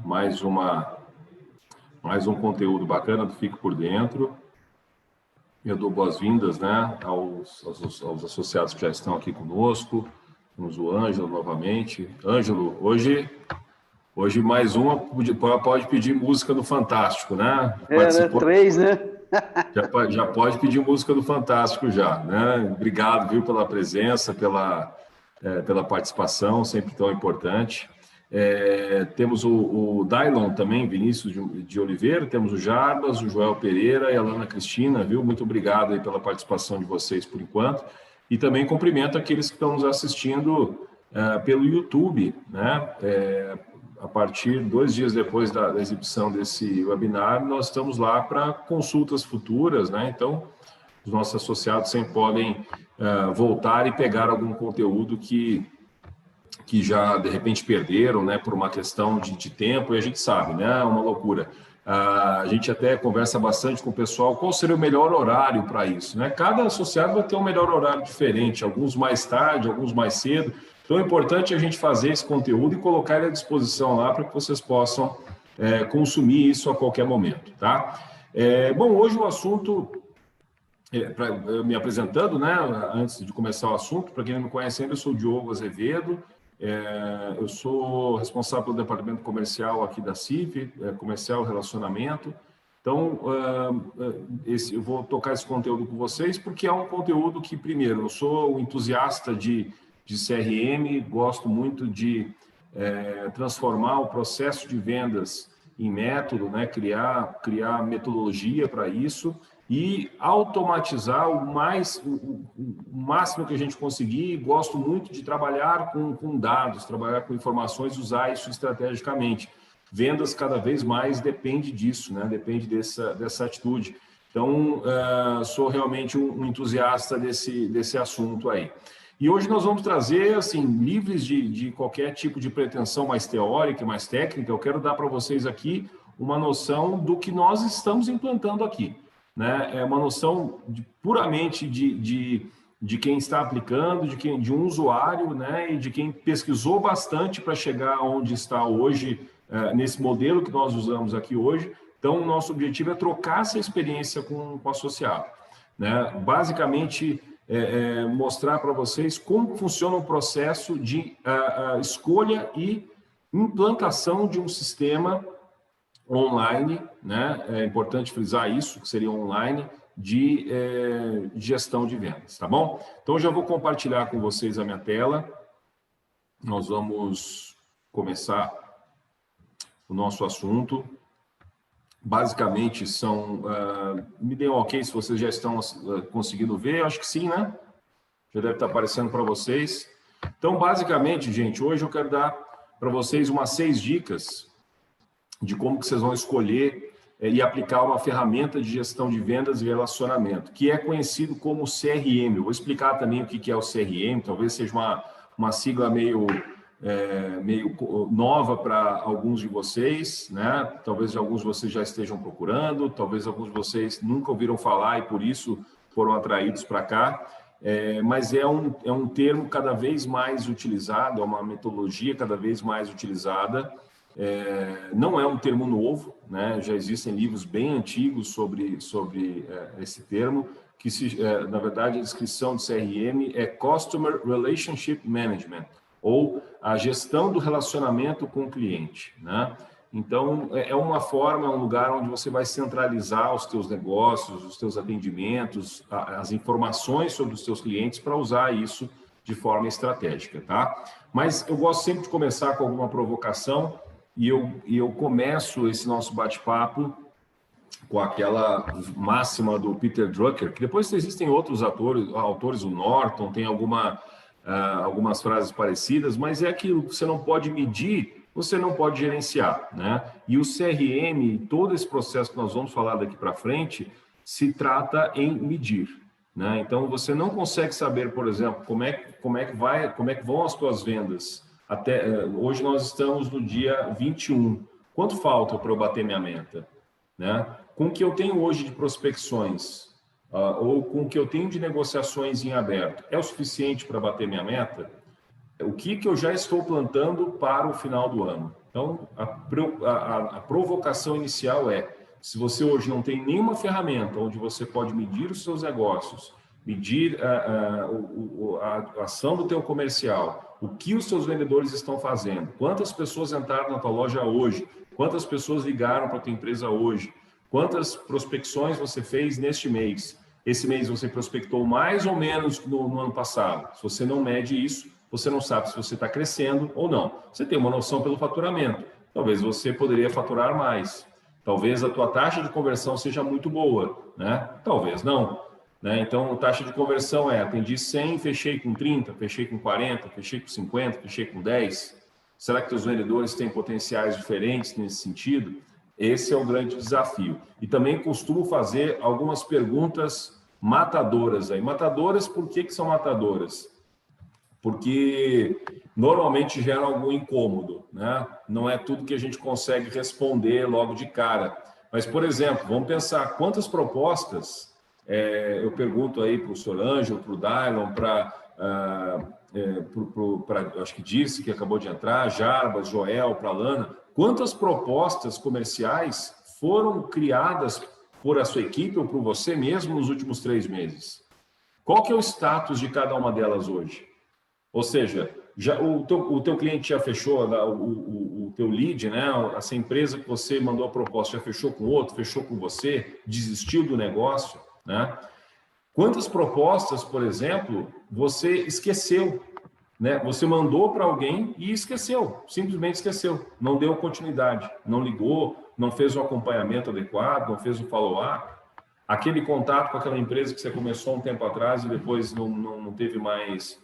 mais um conteúdo bacana do Fique por Dentro. Eu dou boas-vindas, né, aos associados que já estão aqui conosco. Temos o Ângelo novamente. Ângelo, hoje mais uma pode pedir música do Fantástico, né? Participou, né? 3, né? Já pode pedir música do Fantástico já, né? Obrigado, viu, pela presença, pela participação, sempre tão importante. Temos o Dailon também, Vinícius de Oliveira, temos o Jarbas, o Joel Pereira e a Lana Cristina, viu? Muito obrigado aí pela participação de vocês por enquanto. E também cumprimento aqueles que estão nos assistindo pelo YouTube, né? A partir de 2 dias depois da exibição desse webinar, nós estamos lá para consultas futuras, né? Então, os nossos associados sempre podem voltar e pegar algum conteúdo que já, de repente, perderam, né, por uma questão de tempo, e a gente sabe, né, é uma loucura. A gente até conversa bastante com o pessoal, qual seria o melhor horário para isso, né? Cada associado vai ter um melhor horário diferente, alguns mais tarde, alguns mais cedo. Então, é importante a gente fazer esse conteúdo e colocar ele à disposição lá para que vocês possam consumir isso a qualquer momento, tá? Bom, hoje o assunto, me apresentando, né, antes de começar o assunto, para quem não me conhece ainda, eu sou o Diogo Azevedo. Eu sou responsável pelo departamento comercial aqui da CIF, comercial e relacionamento. Então, eu vou tocar esse conteúdo com vocês, porque é um conteúdo que, primeiro, eu sou um entusiasta de CRM, gosto muito de transformar o processo de vendas em método, né? criar metodologia para isso, e automatizar o máximo que a gente conseguir. Gosto muito de trabalhar com dados, trabalhar com informações, usar isso estrategicamente. Vendas cada vez mais depende disso, né? Depende dessa atitude. Então, sou realmente um entusiasta desse assunto aí. E hoje nós vamos trazer, assim, livres de qualquer tipo de pretensão mais teórica, mais técnica. Eu quero dar para vocês aqui uma noção do que nós estamos implantando aqui, né? É uma noção puramente de quem está aplicando, de um usuário, né? E de quem pesquisou bastante para chegar onde está hoje, nesse modelo que nós usamos aqui hoje. Então, o nosso objetivo é trocar essa experiência com o associado, né? Basicamente, mostrar para vocês como funciona o processo de escolha e implantação de um sistema online, né? É importante frisar isso, que seria online, de gestão de vendas, tá bom? Então, eu já vou compartilhar com vocês a minha tela. Nós vamos começar o nosso assunto. Basicamente, me deem um ok se vocês já estão conseguindo ver. Eu acho que sim, né? Já deve estar aparecendo para vocês. Então, basicamente, gente, hoje eu quero dar para vocês umas 6 dicas de como que vocês vão escolher e aplicar uma ferramenta de gestão de vendas e relacionamento, que é conhecido como CRM. Eu vou explicar também o que é o CRM, talvez seja uma sigla meio nova para alguns de vocês, né? Talvez alguns de vocês já estejam procurando, talvez alguns de vocês nunca ouviram falar e por isso foram atraídos para cá. Mas é um termo cada vez mais utilizado, é uma metodologia cada vez mais utilizada. Não é um termo novo, né? Já existem livros bem antigos sobre esse termo, que na verdade a descrição de CRM é Customer Relationship Management, ou a gestão do relacionamento com o cliente, né? Então, é uma forma, é um lugar onde você vai centralizar os teus negócios, os teus atendimentos, as informações sobre os teus clientes para usar isso de forma estratégica, tá? Mas eu gosto sempre de começar com alguma provocação e eu começo esse nosso bate-papo com aquela máxima do Peter Drucker, que depois existem outros autores, o Norton tem algumas frases parecidas, mas é aquilo que você não pode medir, você não pode gerenciar, né? E o CRM, todo esse processo que nós vamos falar daqui para frente, se trata em medir, né? Então, você não consegue saber, por exemplo, como é que vão as suas vendas. Hoje nós estamos no dia 21. Quanto falta para eu bater minha meta, né? Com o que eu tenho hoje de prospecções, ou com o que eu tenho de negociações em aberto, é o suficiente para bater minha meta? O que eu já estou plantando para o final do ano? Então, a provocação inicial é, se você hoje não tem nenhuma ferramenta onde você pode medir os seus negócios, medir a ação do teu comercial, o que os seus vendedores estão fazendo, quantas pessoas entraram na tua loja hoje, quantas pessoas ligaram para a tua empresa hoje, quantas prospecções você fez neste mês. Esse mês você prospectou mais ou menos no ano passado. Se você não mede isso, você não sabe se você está crescendo ou não. Você tem uma noção pelo faturamento. Talvez você poderia faturar mais. Talvez a tua taxa de conversão seja muito boa, né? Talvez não. Né? Então, a taxa de conversão atendi 100, fechei com 30, fechei com 40, fechei com 50, fechei com 10. Será que os vendedores têm potenciais diferentes nesse sentido? Esse é o grande desafio. E também costumo fazer algumas perguntas matadoras aí. Matadoras, por que são matadoras? Porque normalmente geram algum incômodo, né? Não é tudo que a gente consegue responder logo de cara. Mas, por exemplo, vamos pensar quantas propostas, eu pergunto aí para o Sr. Ângelo, para o Dailon, acho que disse que acabou de entrar, Jarbas, Joel, para a Lana, quantas propostas comerciais foram criadas por a sua equipe ou por você mesmo nos últimos 3 meses? Qual que é o status de cada uma delas hoje? Ou seja, o teu cliente já fechou o teu lead, né? Essa empresa que você mandou a proposta já fechou com outro, fechou com você, desistiu do negócio, né? Quantas propostas, por exemplo, você esqueceu, né? Você mandou para alguém e esqueceu, simplesmente esqueceu, não deu continuidade, não ligou, não fez o acompanhamento adequado, não fez o follow-up. Aquele contato com aquela empresa que você começou um tempo atrás e depois não teve mais...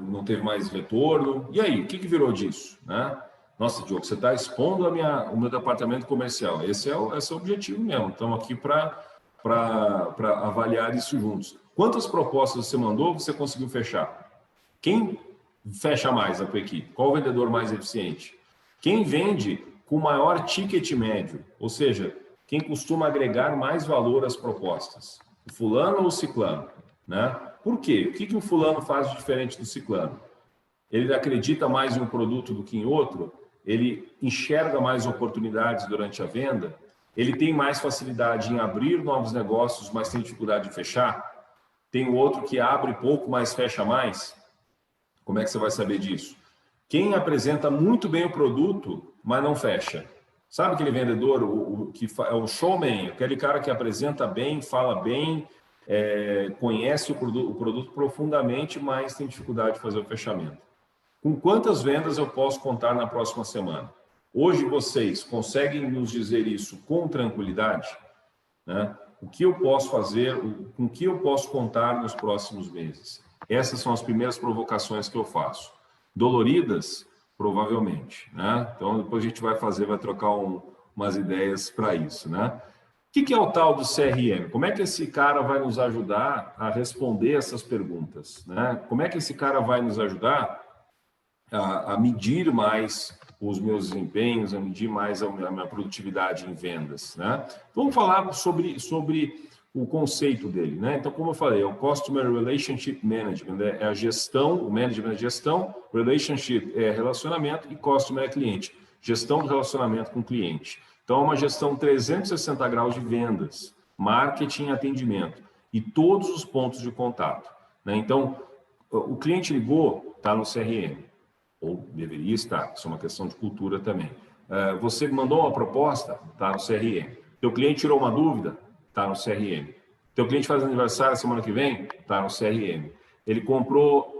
não teve mais retorno. E aí, o que virou disso? Né? Nossa, Diogo, você está expondo o meu departamento comercial. Esse é o objetivo mesmo. Estamos aqui para avaliar isso juntos. Quantas propostas você mandou, você conseguiu fechar? Quem fecha mais a tua equipe? Qual o vendedor mais eficiente? Quem vende com maior ticket médio? Ou seja, quem costuma agregar mais valor às propostas? O fulano ou o ciclano? Né? Por quê? O que o fulano faz de diferente do ciclano? Ele acredita mais em um produto do que em outro? Ele enxerga mais oportunidades durante a venda? Ele tem mais facilidade em abrir novos negócios, mas tem dificuldade de fechar? Tem o outro que abre pouco, mas fecha mais? Como é que você vai saber disso? Quem apresenta muito bem o produto, mas não fecha? Sabe aquele vendedor, que é o showman, aquele cara que apresenta bem, fala bem, conhece o produto profundamente, mas tem dificuldade de fazer o fechamento? Com quantas vendas eu posso contar na próxima semana? Hoje vocês conseguem nos dizer isso com tranquilidade? Né? O que eu posso fazer, com que eu posso contar nos próximos meses? Essas são as primeiras provocações que eu faço. Doloridas? Provavelmente. Né? Então, depois a gente vai trocar umas ideias para isso. Né? O que é o tal do CRM? Como é que esse cara vai nos ajudar a responder essas perguntas? Né? Como é que esse cara vai nos ajudar a medir mais os meus desempenhos, a medir mais a minha produtividade em vendas? Né? Vamos falar sobre o conceito dele. Né? Então, como eu falei, é o Customer Relationship Management, é a gestão, o management é gestão, relationship é relacionamento e customer é cliente, gestão do relacionamento com o cliente. Então, é uma gestão 360 graus de vendas, marketing e atendimento, e todos os pontos de contato. Né? Então, o cliente ligou, está no CRM, ou deveria estar, isso é uma questão de cultura também. Você mandou uma proposta, está no CRM. Teu cliente tirou uma dúvida, está no CRM. Teu cliente faz aniversário semana que vem, está no CRM.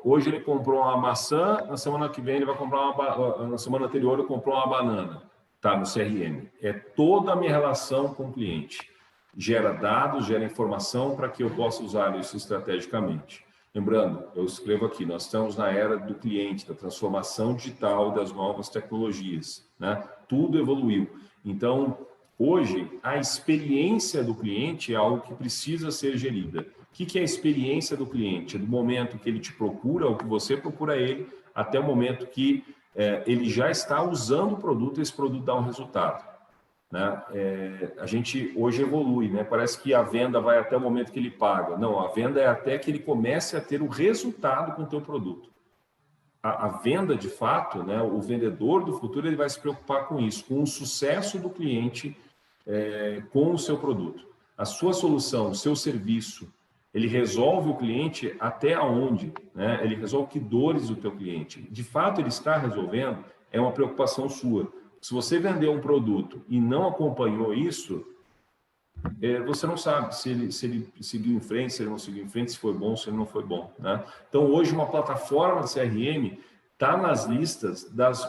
Hoje ele comprou uma maçã, na semana que vem ele vai comprar na semana anterior ele comprou uma banana. Está no CRM. É toda a minha relação com o cliente. Gera dados, gera informação para que eu possa usar isso estrategicamente. Lembrando, eu escrevo aqui, nós estamos na era do cliente, da transformação digital, das novas tecnologias. Né? Tudo evoluiu. Então, hoje, a experiência do cliente é algo que precisa ser gerida. O que é a experiência do cliente? É do momento que ele te procura, ou que você procura ele, até o momento que ele já está usando o produto e esse produto dá um resultado. Né? A gente hoje evolui, né? Parece que a venda vai até o momento que ele paga. Não, a venda é até que ele comece a ter o resultado com o teu produto. a venda de fato, né, o vendedor do futuro, ele vai se preocupar com isso, com o sucesso do cliente com o seu produto. A sua solução, o seu serviço, ele resolve o cliente até onde, né? Ele resolve que dores do teu cliente. De fato, ele está resolvendo, é uma preocupação sua. Se você vender um produto e não acompanhou isso, você não sabe se ele seguiu em frente, se ele não seguiu em frente, se foi bom, se ele não foi bom, né? Então, hoje, uma plataforma de CRM está nas listas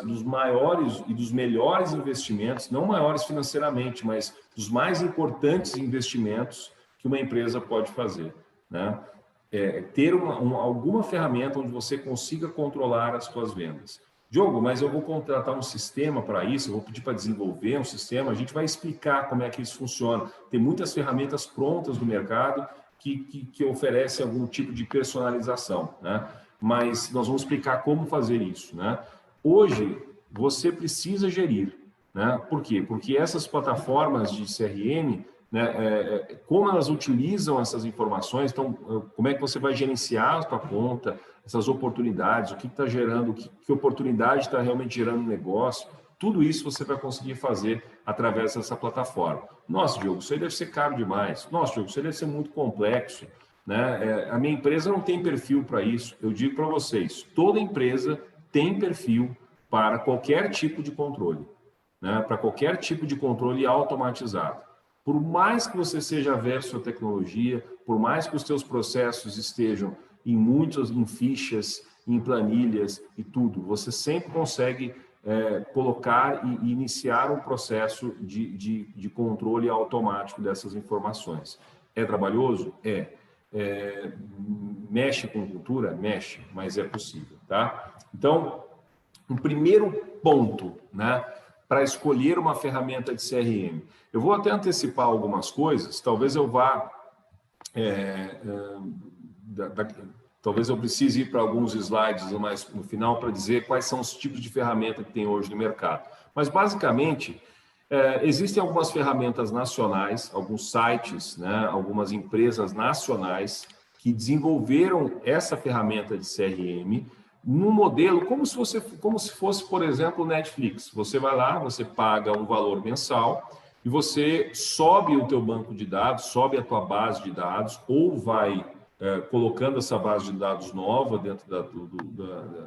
dos maiores e dos melhores investimentos, não maiores financeiramente, mas dos mais importantes investimentos que uma empresa pode fazer, né? Ter alguma ferramenta onde você consiga controlar as suas vendas. Diogo, mas eu vou contratar um sistema para isso, eu vou pedir para desenvolver um sistema, a gente vai explicar como é que isso funciona. Tem muitas ferramentas prontas no mercado que oferecem algum tipo de personalização, né? Mas nós vamos explicar como fazer isso, né? Hoje, você precisa gerir, né? Por quê? Porque essas plataformas de CRM, né, como elas utilizam essas informações, então, como é que você vai gerenciar a sua conta, essas oportunidades, o que está gerando, que oportunidade está realmente gerando um negócio, tudo isso você vai conseguir fazer através dessa plataforma. Nossa, Diogo, isso aí deve ser caro demais. Nossa, Diogo, isso aí deve ser muito complexo, né? A minha empresa não tem perfil para isso. Eu digo para vocês, toda empresa tem perfil para qualquer tipo de controle, né? Para qualquer tipo de controle automatizado. Por mais que você seja averso à tecnologia, por mais que os seus processos estejam em fichas, em planilhas e tudo, você sempre consegue colocar e iniciar um processo de controle automático dessas informações. É trabalhoso? Mexe com cultura? Mexe, mas é possível, tá? Então, um primeiro ponto, né, para escolher uma ferramenta de CRM. Eu vou até antecipar algumas coisas, talvez eu vá... talvez eu precise ir para alguns slides mais no final para dizer quais são os tipos de ferramenta que tem hoje no mercado. Mas, basicamente, existem algumas ferramentas nacionais, alguns sites, né, algumas empresas nacionais que desenvolveram essa ferramenta de CRM num modelo como se fosse, por exemplo, o Netflix. Você vai lá, você paga um valor mensal e você sobe o teu banco de dados, sobe a tua base de dados ou vai colocando essa base de dados nova dentro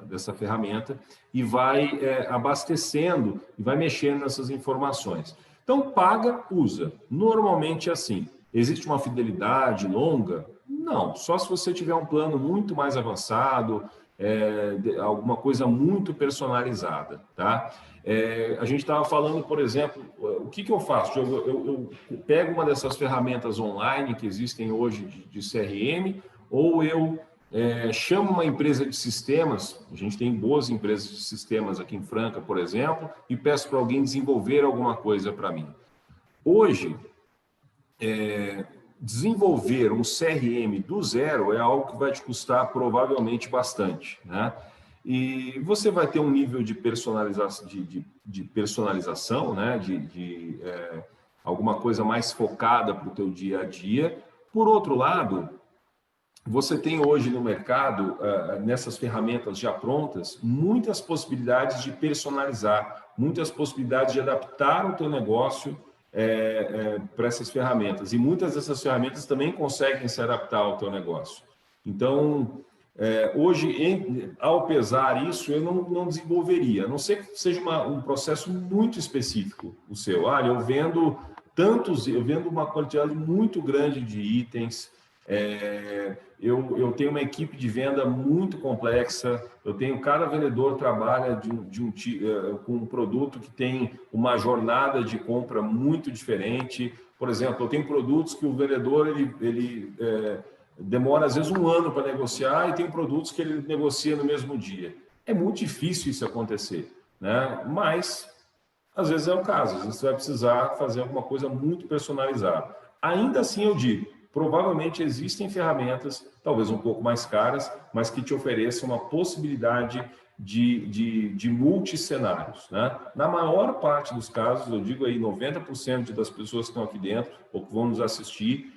dessa ferramenta e vai abastecendo e vai mexendo nessas informações. Então, paga, usa. Normalmente é assim. Existe uma fidelidade longa? Não. Só se você tiver um plano muito mais avançado, alguma coisa muito personalizada, tá? A gente estava falando, por exemplo, o que eu faço? Eu pego uma dessas ferramentas online que existem hoje de CRM, ou eu chamo uma empresa de sistemas, a gente tem boas empresas de sistemas aqui em Franca, por exemplo, e peço para alguém desenvolver alguma coisa para mim. Hoje, desenvolver um CRM do zero é algo que vai te custar provavelmente bastante, né? E você vai ter um nível de personalização, né? Alguma coisa mais focada para o teu dia a dia. Por outro lado, você tem hoje no mercado, nessas ferramentas já prontas, muitas possibilidades de personalizar, muitas possibilidades de adaptar o teu negócio para essas ferramentas. E muitas dessas ferramentas também conseguem se adaptar ao teu negócio. Então, hoje, ao pesar isso, eu não desenvolveria, a não ser que seja um processo muito específico o seu. Eu vendo uma quantidade muito grande de itens, eu tenho uma equipe de venda muito complexa, cada vendedor trabalha com um produto que tem uma jornada de compra muito diferente. Por exemplo, eu tenho produtos que o vendedor ele demora às vezes um ano para negociar e tem produtos que ele negocia no mesmo dia. É muito difícil isso acontecer, né? Mas às vezes é o caso, às vezes você vai precisar fazer alguma coisa muito personalizada. Ainda assim, eu digo, provavelmente existem ferramentas, talvez um pouco mais caras, mas que te ofereçam uma possibilidade de multicenários, né? Na maior parte dos casos, eu digo aí 90% das pessoas que estão aqui dentro ou que vão nos assistir,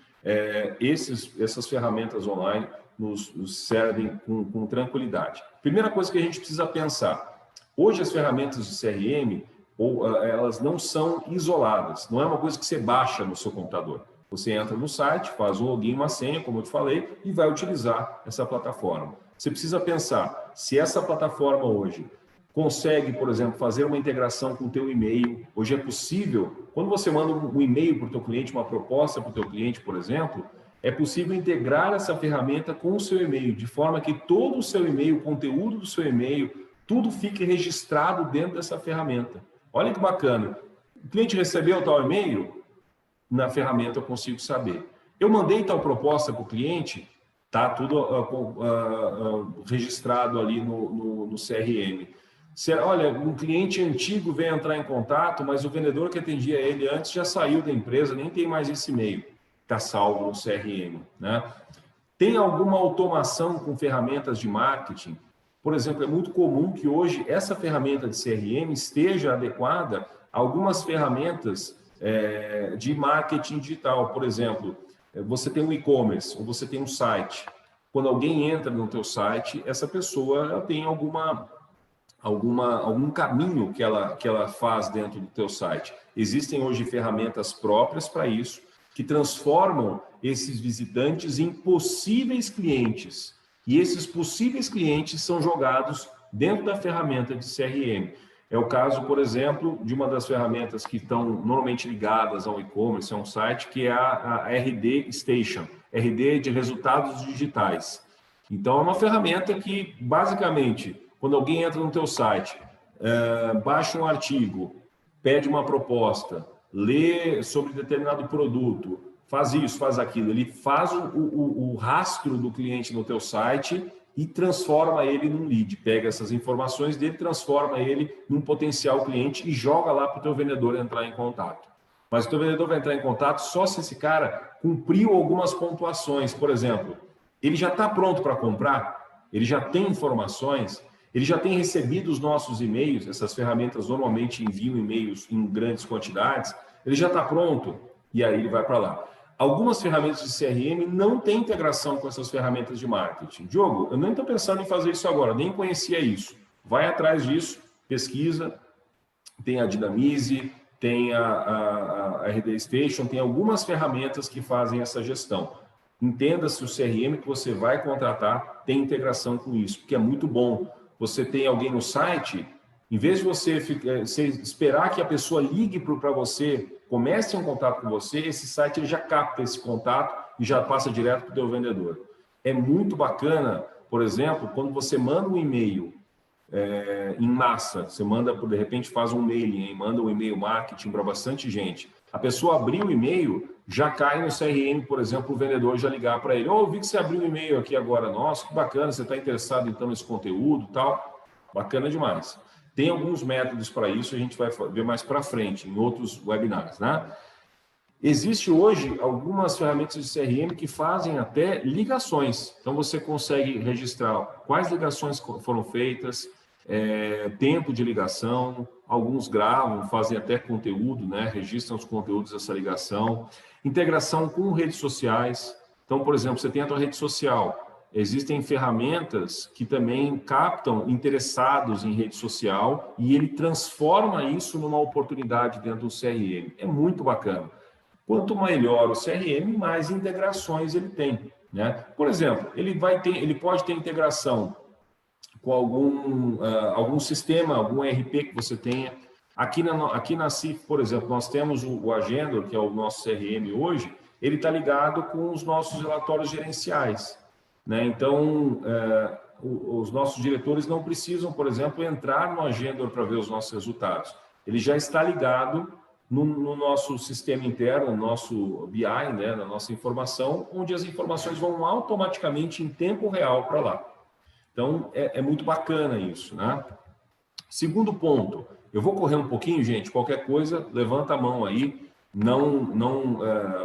essas ferramentas online nos servem com tranquilidade. Primeira coisa que a gente precisa pensar, hoje as ferramentas de CRM, elas não são isoladas, não é uma coisa que você baixa no seu computador. Você entra no site, faz um login, uma senha, como eu te falei, e vai utilizar essa plataforma. Você precisa pensar se essa plataforma hoje consegue, por exemplo, fazer uma integração com o teu e-mail. Hoje é possível, quando você manda um e-mail para o teu cliente, uma proposta para o teu cliente, por exemplo, é possível integrar essa ferramenta com o seu e-mail, de forma que todo o seu e-mail, o conteúdo do seu e-mail, tudo fique registrado dentro dessa ferramenta. Olha que bacana. O cliente recebeu tal e-mail, na ferramenta eu consigo saber. Eu mandei tal proposta para o cliente, tá tudo registrado ali no CRM. Olha, um cliente antigo veio entrar em contato, mas o vendedor que atendia ele antes já saiu da empresa, nem tem mais esse e-mail. Está salvo no CRM, né? Tem alguma automação com ferramentas de marketing? Por exemplo, é muito comum que hoje essa ferramenta de CRM esteja adequada a algumas ferramentas de marketing digital. Por exemplo, você tem um e-commerce ou você tem um site. Quando alguém entra no teu site, essa pessoa ela tem algum caminho que ela faz dentro do teu site. Existem hoje ferramentas próprias para isso, que transformam esses visitantes em possíveis clientes. E esses possíveis clientes são jogados dentro da ferramenta de CRM. É o caso, por exemplo, de uma das ferramentas que estão normalmente ligadas ao e-commerce, a um site, que é a RD Station, RD de resultados digitais. Então, é uma ferramenta que, basicamente, quando alguém entra no teu site, baixa um artigo, pede uma proposta, lê sobre determinado produto, faz isso, faz aquilo, ele faz o rastro do cliente no teu site e transforma ele num lead, pega essas informações dele, transforma ele num potencial cliente e joga lá para o teu vendedor entrar em contato. Mas o teu vendedor vai entrar em contato só se esse cara cumpriu algumas pontuações. Por exemplo, ele já está pronto para comprar, ele já tem informações, ele já tem recebido os nossos e-mails, essas ferramentas normalmente enviam e-mails em grandes quantidades, ele já está pronto e aí ele vai para lá. Algumas ferramentas de CRM não têm integração com essas ferramentas de marketing. Diogo, eu nem estou pensando em fazer isso agora, nem conhecia isso. Vai atrás disso, pesquisa, tem a Dinamize, tem a RD Station, tem algumas ferramentas que fazem essa gestão. Entenda se o CRM que você vai contratar tem integração com isso, porque é muito bom. Você tem alguém no site, em vez de você esperar que a pessoa ligue para você, comece um contato com você, esse site ele já capta esse contato e já passa direto para o teu vendedor. É muito bacana, por exemplo, quando você manda um e-mail em massa, você manda, de repente faz um mailing, manda um e-mail marketing para bastante gente. A pessoa abriu o e-mail, já cai no CRM, por exemplo, o vendedor já ligar para ele. Eu vi que você abriu um e-mail aqui agora, nossa, que bacana, você está interessado então nesse conteúdo e tal. Bacana demais. Tem alguns métodos para isso, a gente vai ver mais para frente, em outros webinars, né? Existe hoje algumas ferramentas de CRM que fazem até ligações. Então, você consegue registrar quais ligações foram feitas, tempo de ligação, alguns gravam, fazem até conteúdo, né? Registram os conteúdos dessa ligação. Integração com redes sociais. Então, por exemplo, você tem a tua rede social. Existem ferramentas que também captam interessados em rede social e ele transforma isso numa oportunidade dentro do CRM. É muito bacana. Quanto melhor o CRM, mais integrações ele tem, né? Por exemplo, ele pode ter integração com algum sistema, algum ERP que você tenha. Aqui na CIF, por exemplo, nós temos o Agendor, que é o nosso CRM hoje, ele está ligado com os nossos relatórios gerenciais, né? Então, os nossos diretores não precisam, por exemplo, entrar no Agendor para ver os nossos resultados. Ele já está ligado no nosso sistema interno, no nosso BI, né, na nossa informação, onde as informações vão automaticamente em tempo real para lá. Então, é muito bacana isso, né? Segundo ponto, eu vou correr um pouquinho, gente, qualquer coisa, levanta a mão aí.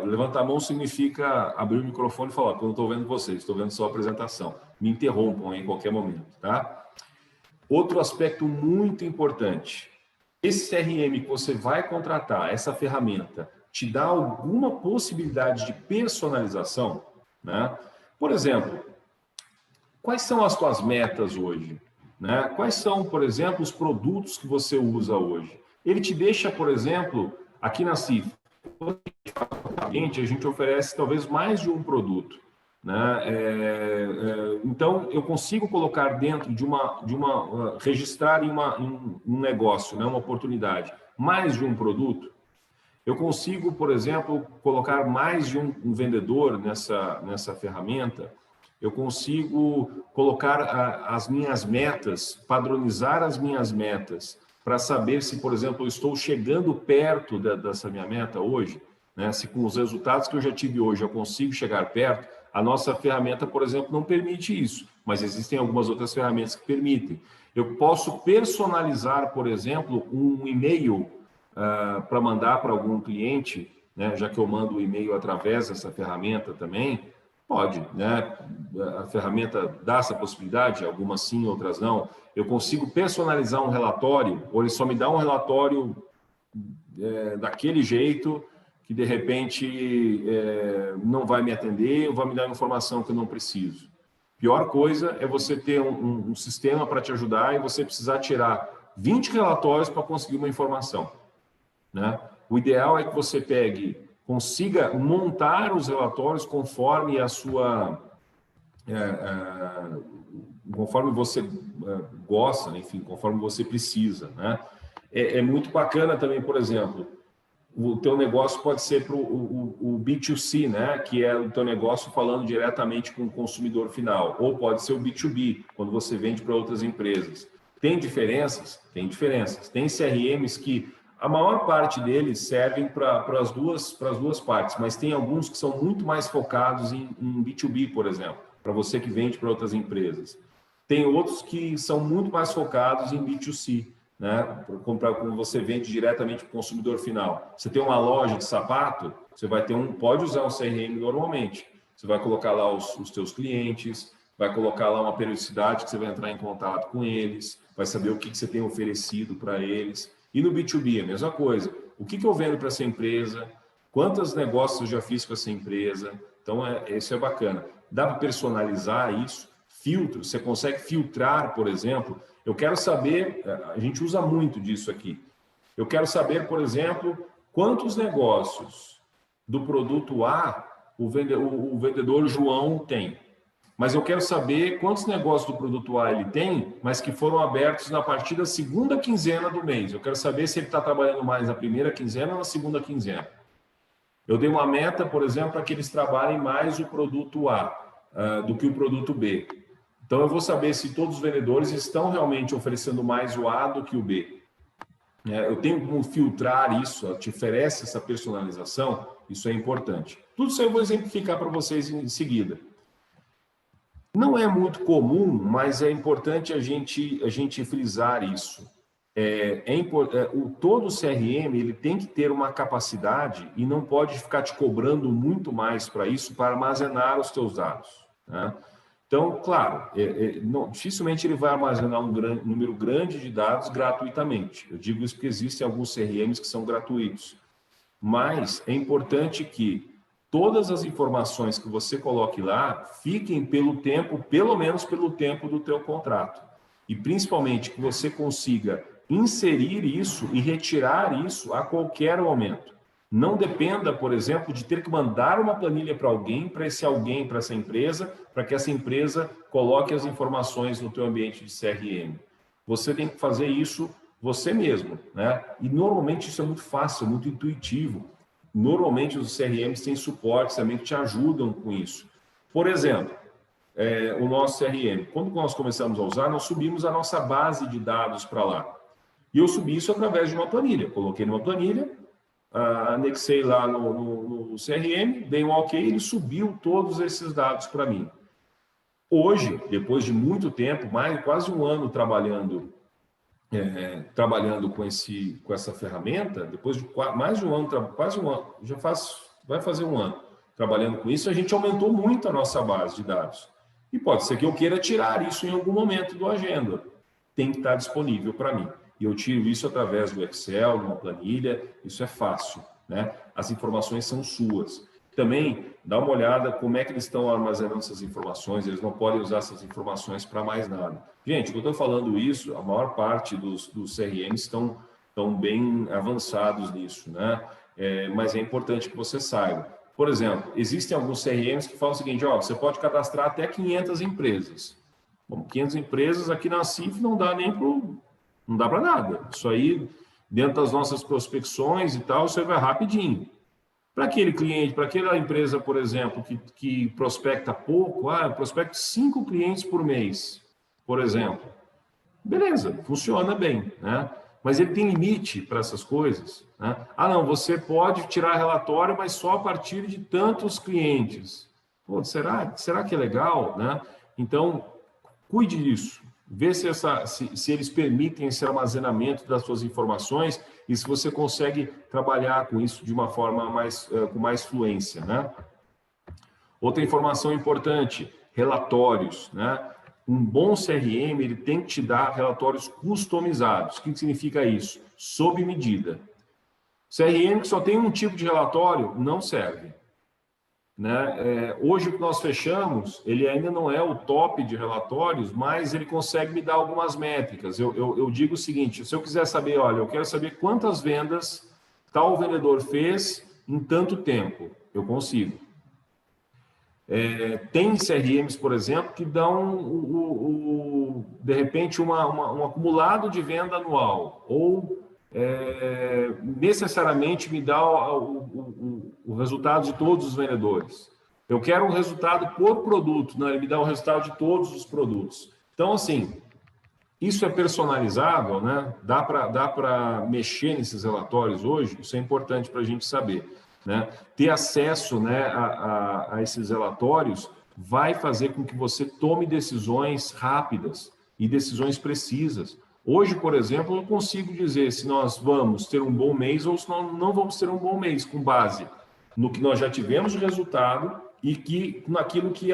Levantar a mão significa abrir o microfone e falar, porque eu não estou vendo vocês, estou vendo só a apresentação. Me interrompam aí em qualquer momento, tá? Outro aspecto muito importante, esse CRM que você vai contratar, essa ferramenta, te dá alguma possibilidade de personalização, né? Por exemplo, quais são as tuas metas hoje? Né? Quais são, por exemplo, os produtos que você usa hoje? Ele te deixa, por exemplo, aqui na CIF, a gente oferece talvez mais de um produto. Né? Então, eu consigo colocar dentro de registrar em um negócio, né? Uma oportunidade, mais de um produto. Eu consigo, por exemplo, colocar mais de um vendedor nessa ferramenta. Eu consigo colocar as minhas metas, padronizar as minhas metas, para saber se, por exemplo, eu estou chegando perto dessa minha meta hoje, né? Se com os resultados que eu já tive hoje eu consigo chegar perto. A nossa ferramenta, por exemplo, não permite isso, mas existem algumas outras ferramentas que permitem. Eu posso personalizar, por exemplo, um e-mail para mandar para algum cliente, né? Já que eu mando o e-mail através dessa ferramenta também, pode, né? A ferramenta dá essa possibilidade, algumas sim, outras não. Eu consigo personalizar um relatório, ou ele só me dá um relatório daquele jeito, que de repente não vai me atender ou vai me dar informação que eu não preciso. Pior coisa é você ter um sistema para te ajudar e você precisar tirar 20 relatórios para conseguir uma informação. Né? O ideal é que você consiga montar os relatórios conforme a sua... conforme você gosta, enfim, conforme você precisa. Né? É muito bacana também, por exemplo, o teu negócio pode ser para o B2C, né? Que é o teu negócio falando diretamente com o consumidor final, ou pode ser o B2B, quando você vende para outras empresas. Tem diferenças? Tem diferenças. Tem CRMs que a maior parte deles servem para as duas partes, mas tem alguns que são muito mais focados em B2B, por exemplo, para você que vende para outras empresas. Tem outros que são muito mais focados em B2C, né? Quando você vende diretamente para o consumidor final. Você tem uma loja de sapato, você vai ter pode usar um CRM normalmente. Você vai colocar lá os teus clientes, vai colocar lá uma periodicidade que você vai entrar em contato com eles, vai saber o que você tem oferecido para eles. E no B2B, a mesma coisa. O que eu vendo para essa empresa? Quantos negócios eu já fiz com essa empresa? Então, isso é bacana. Dá para personalizar isso, filtro, você consegue filtrar, por exemplo. Eu quero saber, a gente usa muito disso aqui. Eu quero saber, por exemplo, quantos negócios do produto A o vendedor João tem. Mas eu quero saber quantos negócios do produto A ele tem, mas que foram abertos na partir da segunda quinzena do mês. Eu quero saber se ele está trabalhando mais na primeira quinzena ou na segunda quinzena. Eu dei uma meta, por exemplo, para que eles trabalhem mais o produto A do que o produto B. Então, eu vou saber se todos os vendedores estão realmente oferecendo mais o A do que o B. Eu tenho como filtrar isso, te oferece essa personalização, isso é importante. Tudo isso eu vou exemplificar para vocês em seguida. Não é muito comum, mas é importante a gente frisar isso. Todo CRM ele tem que ter uma capacidade e não pode ficar te cobrando muito mais para isso, para armazenar os teus dados. Né? Então, claro, dificilmente ele vai armazenar um número grande de dados gratuitamente. Eu digo isso porque existem alguns CRMs que são gratuitos. Mas é importante que todas as informações que você coloque lá fiquem pelo menos pelo tempo do teu contrato. E principalmente que você consiga inserir isso e retirar isso a qualquer momento. Não dependa, por exemplo, de ter que mandar uma planilha para alguém, para essa empresa, para que essa empresa coloque as informações no teu ambiente de CRM. Você tem que fazer isso você mesmo, né? E normalmente isso é muito fácil, muito intuitivo. Normalmente os CRMs têm suportes também que te ajudam com isso. Por exemplo, o nosso CRM, quando nós começamos a usar, nós subimos a nossa base de dados para lá. E eu subi isso através de uma planilha. Coloquei numa planilha, anexei lá no CRM, dei um OK, ele subiu todos esses dados para mim. Hoje, depois de muito tempo, quase um ano trabalhando com essa ferramenta, depois de mais de um ano, quase um ano, vai fazer um ano trabalhando com isso, a gente aumentou muito a nossa base de dados. E pode ser que eu queira tirar isso em algum momento do agenda. Tem que estar disponível para mim. E eu tiro isso através do Excel, de uma planilha, isso é fácil, né? As informações são suas. também dá uma olhada como é que eles estão armazenando essas informações, eles não podem usar essas informações para mais nada. Gente, quando eu estou falando isso, a maior parte dos CRMs estão bem avançados nisso, né? Mas é importante que você saiba. Por exemplo, existem alguns CRMs que falam o seguinte, ó, você pode cadastrar até 500 empresas. Bom, 500 empresas aqui na CIF não dá nem não dá para nada. Isso aí, dentro das nossas prospecções e tal, isso aí vai rapidinho. Para aquele cliente, para aquela empresa, por exemplo, que prospecta pouco, eu prospecto 5 clientes por mês, por exemplo. Beleza, funciona bem, né? Mas ele tem limite para essas coisas, né? Não, você pode tirar relatório, mas só a partir de tantos clientes. Pô, será que é legal, né? Então, cuide disso. Vê se eles permitem esse armazenamento das suas informações e se você consegue trabalhar com isso de uma forma com mais fluência, né? Outra informação importante, relatórios, né? Um bom CRM, ele tem que te dar relatórios customizados. O que significa isso? Sob medida. CRM que só tem um tipo de relatório, não serve. Né? Hoje o que nós fechamos, ele ainda não é o top de relatórios, mas ele consegue me dar algumas métricas. Eu digo o seguinte, se eu quiser saber, olha, eu quero saber quantas vendas tal vendedor fez em tanto tempo, eu consigo. Tem CRMs, por exemplo, que dão, de repente, um acumulado de venda anual, ou necessariamente me dá o resultado de todos os vendedores. Eu quero um resultado por produto, né? Ele me dá o resultado de todos os produtos. Então, assim, isso é personalizável, né? Dá para mexer nesses relatórios hoje, isso é importante para a gente saber. Né? Ter acesso, né, a esses relatórios vai fazer com que você tome decisões rápidas e decisões precisas. Hoje, por exemplo, eu consigo dizer se nós vamos ter um bom mês ou se não vamos ter um bom mês, com base no que nós já tivemos de resultado e naquilo que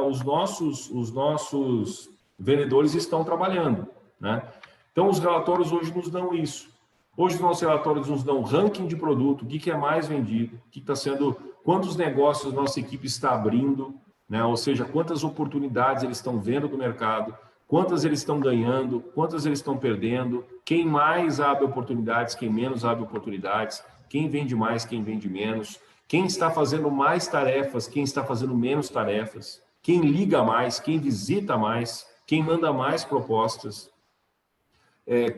os nossos vendedores estão trabalhando. Né? Então, os relatórios hoje nos dão isso. Hoje, os nossos relatórios nos dão ranking de produto, o que é mais vendido, quantos negócios nossa equipe está abrindo, né? Ou seja, quantas oportunidades eles estão vendo do mercado, quantas eles estão ganhando, quantas eles estão perdendo, quem mais abre oportunidades, quem menos abre oportunidades, quem vende mais, quem vende menos, quem está fazendo mais tarefas, quem está fazendo menos tarefas, quem liga mais, quem visita mais, quem manda mais propostas.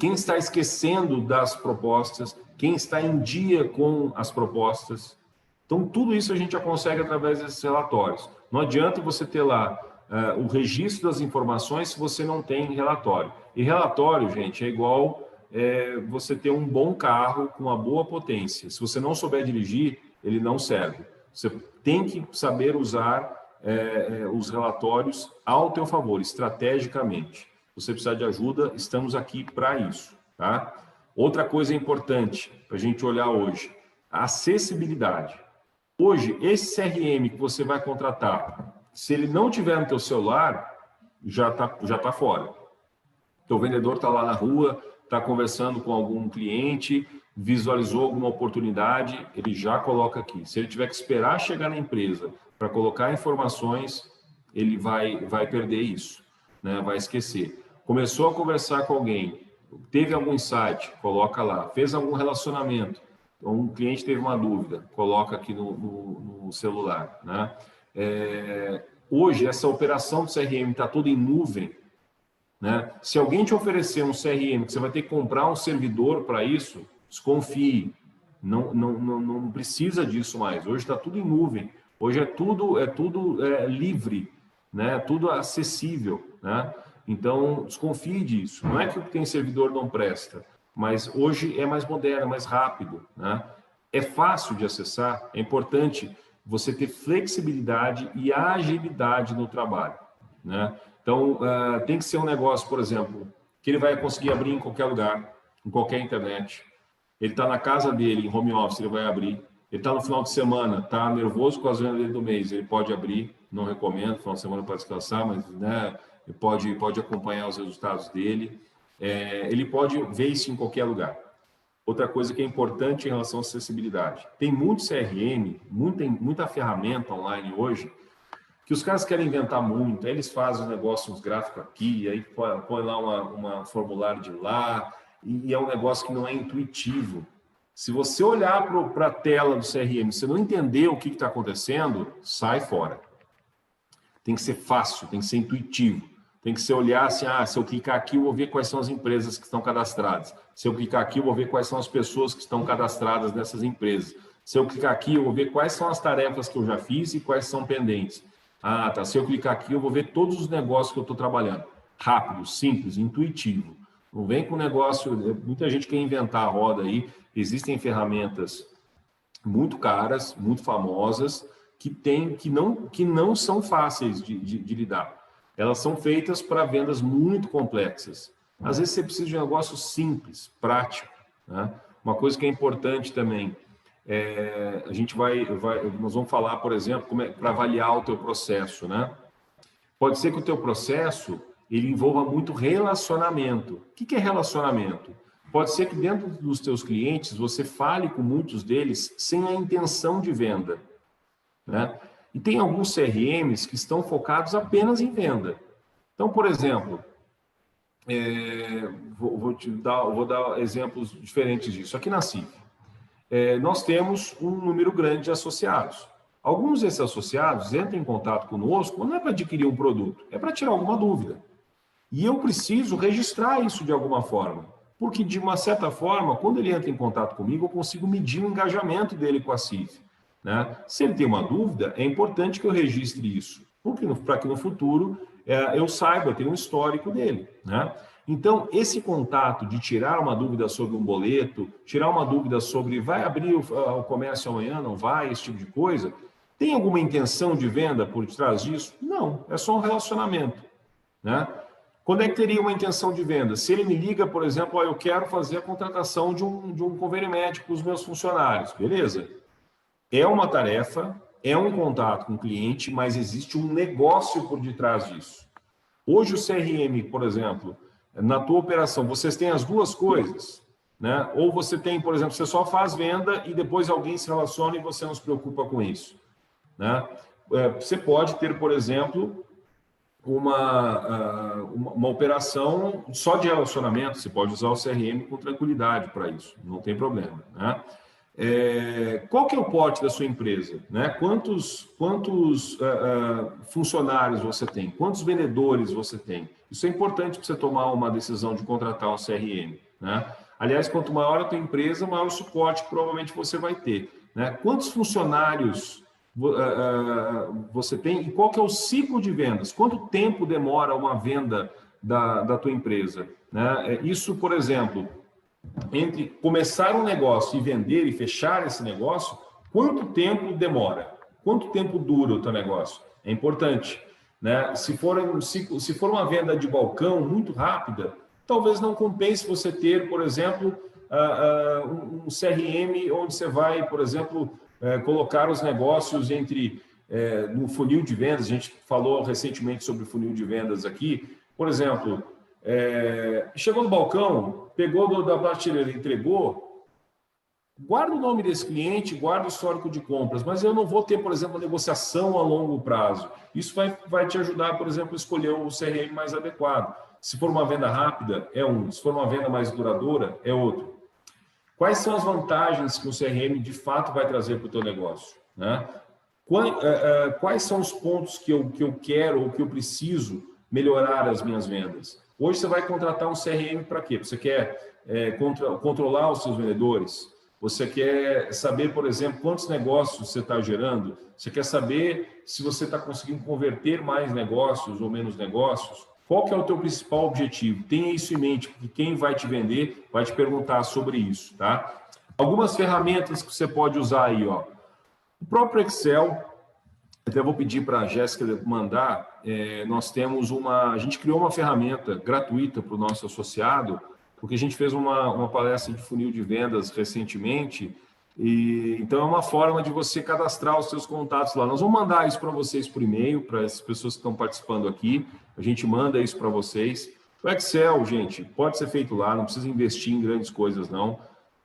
Quem está esquecendo das propostas, quem está em dia com as propostas. Então, tudo isso a gente já consegue através desses relatórios. Não adianta você ter lá o registro das informações se você não tem relatório. E relatório, gente, é igual você ter um bom carro com uma boa potência. Se você não souber dirigir, ele não serve. Você tem que saber usar os relatórios ao teu favor, estrategicamente. Você precisar de ajuda, estamos aqui para isso, tá? Outra coisa importante para a gente olhar hoje, a acessibilidade. Hoje, esse CRM que você vai contratar, se ele não tiver no teu celular, já tá fora. Teu vendedor está lá na rua, está conversando com algum cliente, visualizou alguma oportunidade, ele já coloca aqui. Se ele tiver que esperar chegar na empresa para colocar informações, ele vai perder isso, né? Vai esquecer. Começou a conversar com alguém, teve algum insight, coloca lá. Fez algum relacionamento, então, um cliente teve uma dúvida, coloca aqui no celular. Né? Hoje, essa operação do CRM está toda em nuvem. Né? Se alguém te oferecer um CRM que você vai ter que comprar um servidor para isso, desconfie. Não precisa disso mais. Hoje está tudo em nuvem. Hoje é tudo livre, né? Tudo acessível. Né? Então, desconfie disso. Não é que o que tem servidor não presta, mas hoje é mais moderno, é mais rápido. Né? É fácil de acessar, é importante você ter flexibilidade e agilidade no trabalho. Né? Então, tem que ser um negócio, por exemplo, que ele vai conseguir abrir em qualquer lugar, em qualquer internet. Ele está na casa dele, em home office, ele vai abrir. Ele está no final de semana, está nervoso com as vendas dele do mês, ele pode abrir, não recomendo, final de semana para descansar, mas né, pode acompanhar os resultados dele. Ele pode ver isso em qualquer lugar. outra coisa que é importante em relação à acessibilidade. Tem muito CRM, muita ferramenta online hoje, que os caras querem inventar muito, aí eles fazem um negócio, uns gráficos aqui, aí põe lá uma formulário de lá, e é um negócio que não é intuitivo. Se você olhar para a tela do CRM, você não entender o que está acontecendo, sai fora. Tem que ser fácil, tem que ser intuitivo. Tem que ser olhar assim, se eu clicar aqui, eu vou ver quais são as empresas que estão cadastradas. Se eu clicar aqui, eu vou ver quais são as pessoas que estão cadastradas nessas empresas. Se eu clicar aqui, eu vou ver quais são as tarefas que eu já fiz e quais são pendentes. Tá. Se eu clicar aqui, eu vou ver todos os negócios que eu estou trabalhando. Rápido, simples, intuitivo. Não vem com negócio... Muita gente quer inventar a roda aí. Existem ferramentas muito caras, muito famosas, que não são fáceis de lidar. Elas são feitas para vendas muito complexas. Às vezes você precisa de um negócio simples, prático, né? Uma coisa que é importante também, nós vamos falar, por exemplo, como é para avaliar o teu processo, né? Pode ser que o teu processo ele envolva muito relacionamento. O que é relacionamento? Pode ser que dentro dos teus clientes você fale com muitos deles sem a intenção de venda, né? E tem alguns CRMs que estão focados apenas em venda. Então, por exemplo, vou dar exemplos diferentes disso. Aqui na CIF, nós temos um número grande de associados. Alguns desses associados entram em contato conosco não é para adquirir um produto, é para tirar alguma dúvida. E eu preciso registrar isso de alguma forma, porque de uma certa forma, quando ele entra em contato comigo, eu consigo medir o engajamento dele com a CIF, né? Se ele tem uma dúvida, é importante que eu registre isso, para que no futuro eu saiba, eu tenho um histórico dele, né? Então, esse contato de tirar uma dúvida sobre um boleto, tirar uma dúvida sobre vai abrir o comércio amanhã, não vai, esse tipo de coisa, tem alguma intenção de venda por trás disso? Não, é só um relacionamento, né? Quando é que teria uma intenção de venda? Se ele me liga, por exemplo, eu quero fazer a contratação de um convênio médico para os meus funcionários, beleza? É uma tarefa, é um contato com o cliente, mas existe um negócio por detrás disso. Hoje o CRM, por exemplo, na tua operação, vocês têm as duas coisas, né? Ou você tem, por exemplo, você só faz venda e depois alguém se relaciona e você não se preocupa com isso, né? Você pode ter, por exemplo, uma operação só de relacionamento, você pode usar o CRM com tranquilidade para isso, não tem problema, né? Qual que é o porte da sua empresa, né? Quantos funcionários você tem? Quantos vendedores você tem? Isso é importante para você tomar uma decisão de contratar um CRM, né? Aliás, quanto maior a tua empresa, maior o suporte que provavelmente você vai ter, né? Quantos funcionários você tem e qual que é o ciclo de vendas? Quanto tempo demora uma venda da tua empresa, né? Isso, por exemplo, entre começar um negócio e vender e fechar esse negócio, quanto tempo demora? Quanto tempo dura o teu negócio? É importante, né? Se for uma venda de balcão muito rápida, talvez não compense você ter, por exemplo, um CRM onde você vai, por exemplo, colocar os negócios no funil de vendas. A gente falou recentemente sobre o funil de vendas aqui. Por exemplo, chegou no balcão, pegou da prateleira, entregou, guarda o nome desse cliente, guarda o histórico de compras, mas eu não vou ter, por exemplo, negociação a longo prazo. Isso vai te ajudar, por exemplo, a escolher o CRM mais adequado. Se for uma venda rápida, é um. Se for uma venda mais duradoura, é outro. Quais são as vantagens que o CRM de fato vai trazer para o teu negócio, né? Quais são os pontos que eu quero ou que eu preciso melhorar as minhas vendas? Hoje você vai contratar um CRM para quê? Você quer controlar os seus vendedores? Você quer saber, por exemplo, quantos negócios você está gerando? Você quer saber se você está conseguindo converter mais negócios ou menos negócios? Qual que é o teu principal objetivo? Tenha isso em mente, porque quem vai te vender vai te perguntar sobre isso, tá? Algumas ferramentas que você pode usar aí, ó. O próprio Excel, até vou pedir para a Jéssica mandar, a gente criou uma ferramenta gratuita para o nosso associado, porque a gente fez uma palestra de funil de vendas recentemente, então é uma forma de você cadastrar os seus contatos lá. Nós vamos mandar isso para vocês por e-mail, para as pessoas que estão participando aqui, a gente manda isso para vocês. O Excel, gente, pode ser feito lá, não precisa investir em grandes coisas, não.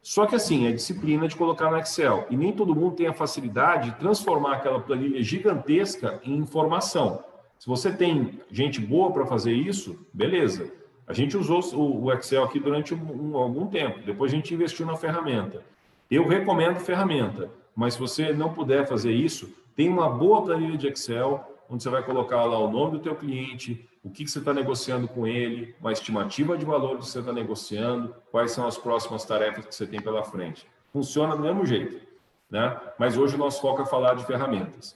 Só que assim, é disciplina de colocar no Excel. E nem todo mundo tem a facilidade de transformar aquela planilha gigantesca em informação. Se você tem gente boa para fazer isso, beleza. A gente usou o Excel aqui durante algum tempo. Depois a gente investiu na ferramenta. Eu recomendo ferramenta, mas se você não puder fazer isso, tem uma boa planilha de Excel, onde você vai colocar lá o nome do teu cliente, o que você está negociando com ele, uma estimativa de valor que você está negociando, quais são as próximas tarefas que você tem pela frente. Funciona do mesmo jeito, né? Mas hoje o nosso foco é falar de ferramentas.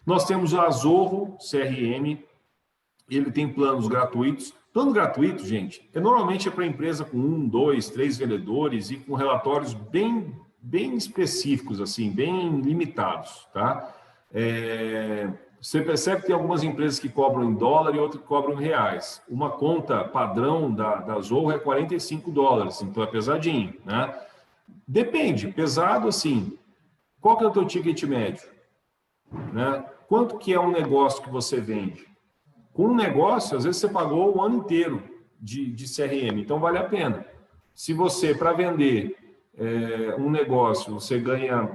Nós temos o Azorro CRM, ele tem planos gratuitos. Plano gratuito, gente, normalmente é para empresa com 1, 2, 3 vendedores e com relatórios bem específicos, assim, bem limitados, tá? Você percebe que tem algumas empresas que cobram em dólar e outras que cobram em reais. Uma conta padrão da Zorro é $45, então é pesadinho, né? Depende, pesado assim. Qual que é o teu ticket médio? Né? Quanto que é um negócio que você vende? Com um negócio, às vezes você pagou o ano inteiro de CRM, então vale a pena. Se você, para vender um negócio, você ganha,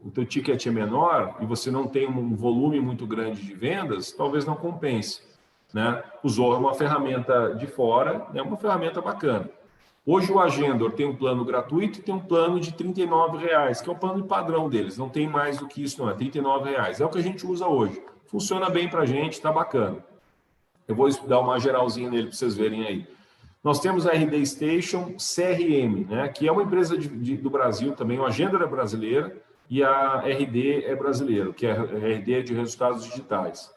o teu ticket é menor e você não tem um volume muito grande de vendas, talvez não compense. Né? O Zorro é uma ferramenta de fora, é uma ferramenta bacana. Hoje o Agendor tem um plano gratuito e tem um plano de R$39, que é o plano padrão deles, não tem mais do que isso, não, é R$39. É o que a gente usa hoje. Funciona bem para a gente, está bacana. Eu vou dar uma geralzinha nele para vocês verem aí. Nós temos a RD Station CRM, né, que é uma empresa do Brasil também, a Agendor é brasileira e a RD é brasileira, que é a RD é de resultados digitais.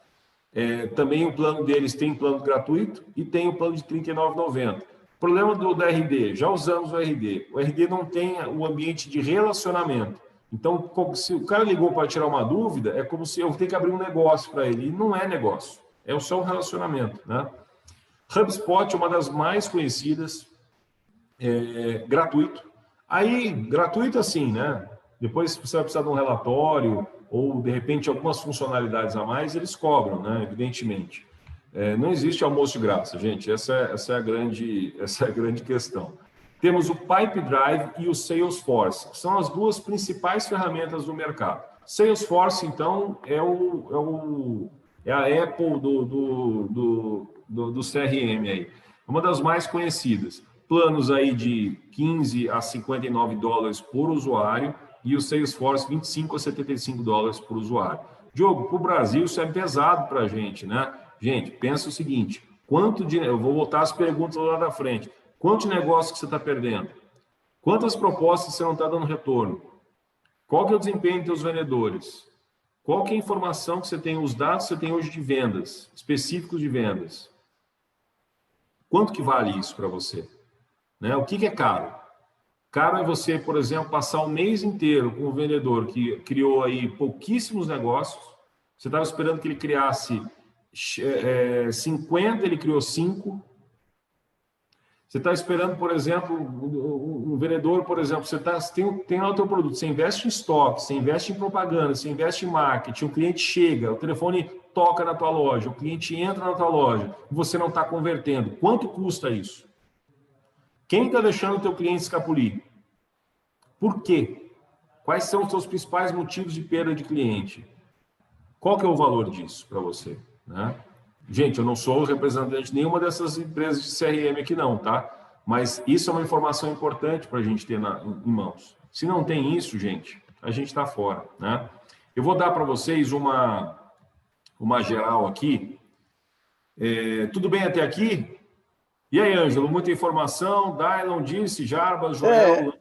Também o plano deles tem plano gratuito e tem o plano de R$ 39,90. O problema da RD, já usamos o RD não tem o ambiente de relacionamento. Então, se o cara ligou para tirar uma dúvida, é como se eu tenho que abrir um negócio para ele. E não é negócio, é só um relacionamento. Né? HubSpot é uma das mais conhecidas, gratuito. Aí, gratuito assim, né? Depois, se você vai precisar de um relatório ou, de repente, algumas funcionalidades a mais, eles cobram, né? Evidentemente. Não existe almoço de graça, gente. Essa é a grande questão. Temos o Pipedrive e o Salesforce. São as duas principais ferramentas do mercado. Salesforce, então, é a Apple do CRM aí. É uma das mais conhecidas. Planos aí de 15 a 59 dólares por usuário e o Salesforce 25 a 75 dólares por usuário. Diogo, para o Brasil isso é pesado para a gente, né? Gente, pensa o seguinte, eu vou voltar às perguntas lá da frente. Quanto de negócio que você está perdendo? Quantas propostas você não está dando retorno? Qual que é o desempenho dos seus vendedores? Qual que é a informação que você tem, os dados que você tem hoje de vendas, específicos de vendas? Quanto que vale isso para você? Né? O que é caro? Caro é você, por exemplo, passar o mês inteiro com um vendedor que criou aí pouquíssimos negócios, você estava esperando que ele criasse 50, ele criou 5. Você está esperando, por exemplo, um vendedor, por exemplo, você tem lá o teu produto, você investe em estoque, você investe em propaganda, você investe em marketing, o cliente chega, o telefone toca na tua loja, o cliente entra na tua loja, e você não está convertendo. Quanto custa isso? Quem está deixando o teu cliente escapulir? Por quê? Quais são os seus principais motivos de perda de cliente? Qual que é o valor disso para você? Né? Gente, eu não sou representante de nenhuma dessas empresas de CRM aqui não, tá? Mas isso é uma informação importante para a gente ter em mãos. Se não tem isso, gente, a gente está fora, né? Eu vou dar para vocês uma geral aqui. Tudo bem até aqui? E aí, Ângelo, muita informação? Dylon disse, Jarbas, Joel...